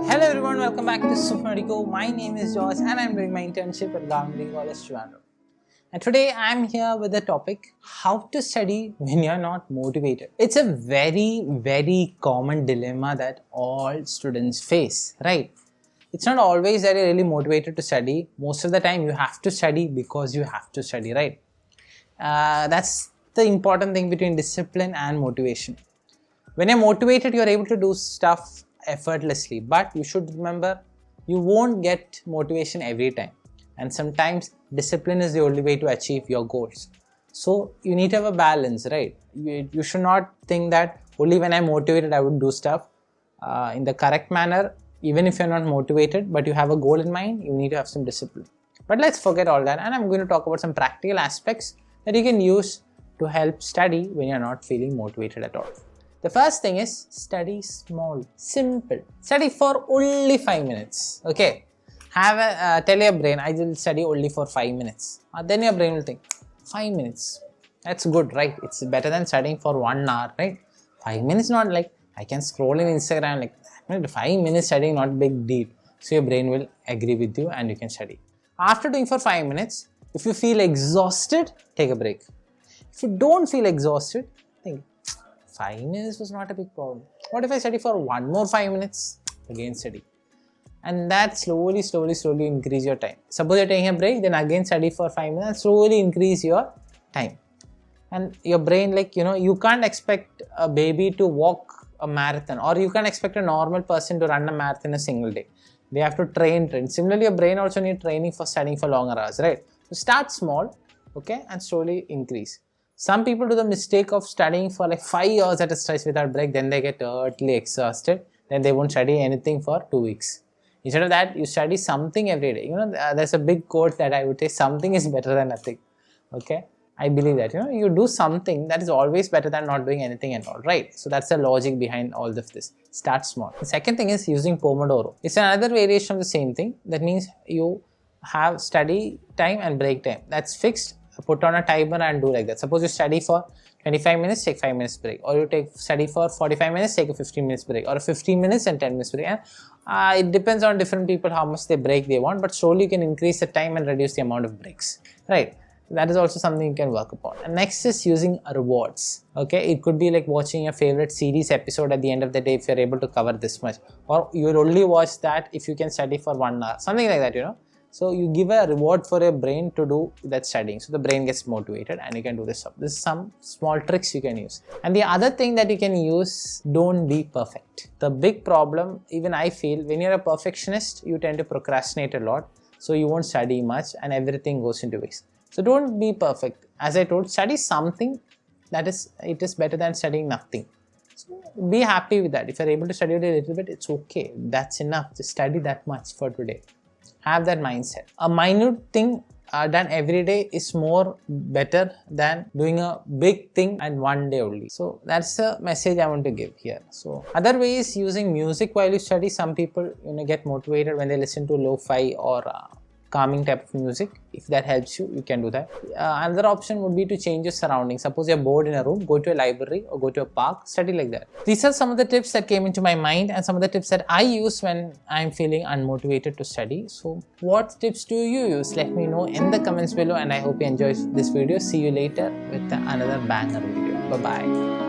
Hello everyone, welcome back to Medico. My name is George and I'm doing my internship at Medico College, Trivandrum. And today I'm here with the topic, how to study when you're not motivated. It's a very common dilemma that all students face, right? It's not always that you're really motivated to study. Most of the time you have to study because you have to study, right? That's the important thing between discipline and motivation. When you're motivated, you're able to do stuff effortlessly, but you should remember you won't get motivation every time, and sometimes discipline is the only way to achieve your goals. So you need to have a balance, right? You should not think that only when I'm motivated I would do stuff in the correct manner. Even if you're not motivated but you have a goal in mind, you need to have some discipline. But let's forget all that, and I'm going to talk about some practical aspects that you can use to help study when you're not feeling motivated at all. The first thing is study small, simple. Study for only 5 minutes. Okay, tell your brain I will study only for 5 minutes. Then your brain will think 5 minutes. That's good, right? It's better than studying for 1 hour, right? 5 minutes not like I can scroll in Instagram like 5 minutes studying, not a big deal. So your brain will agree with you and you can study. After doing for 5 minutes, if you feel exhausted, take a break. If you don't feel exhausted, think 5 minutes was not a big problem. What if I study for 1 more 5 minutes? Again study. And that slowly increase your time. Suppose you're taking a break, then again study for 5 minutes, slowly increase your time. And your brain, you can't expect a baby to walk a marathon, or you can't expect a normal person to run a marathon a single day. They have to train. Similarly, your brain also needs training for studying for longer hours, right? So start small, okay, and slowly increase. Some people do the mistake of studying for like 5 years at a stretch without break, then they get totally exhausted, then they won't study anything for 2 weeks. Instead of that, you study something every day. There's a big quote that I would say, something is better than nothing. Okay, I believe that, you do something, that is always better than not doing anything at all, right? So that's the logic behind all of this. Start small. The second thing is using Pomodoro. It's another variation of the same thing. That means you have study time and break time. That's fixed. Put on a timer and do like that. Suppose you study for 25 minutes, take 5 minutes break, or you study for 45 minutes, take a 15 minutes break, or a 15 minutes and 10 minutes break. And it depends on different people how much they break they want, but slowly you can increase the time and reduce the amount of breaks, right? That is also something you can work upon. And next is using rewards. Okay, it could be like watching your favorite series episode at the end of the day if you're able to cover this much, or you'll only watch that if you can study for 1 hour, something like that, So you give a reward for your brain to do that studying. So the brain gets motivated and you can do this stuff. This is some small tricks you can use. And the other thing that you can use, don't be perfect. The big problem, even I feel, when you're a perfectionist, you tend to procrastinate a lot. So you won't study much and everything goes into waste. So don't be perfect. As I told, study something, it is better than studying nothing. So be happy with that. If you're able to study a little bit, it's okay. That's enough. Just study that much for today. Have that mindset. A minute thing done every day is more better than doing a big thing and 1 day only. So that's the message I want to give here. So other way is using music while you study. Some people get motivated when they listen to lo-fi or calming type of music. If that helps you, you can do that. Another option would be to change your surroundings. Suppose you're bored in a room, go to a library or go to a park, study like that. These are some of the tips that came into my mind and some of the tips that I use when I'm feeling unmotivated to study. So what tips do you use? Let me know in the comments below, and I hope you enjoyed this video. See you later with another banger video. Bye-bye.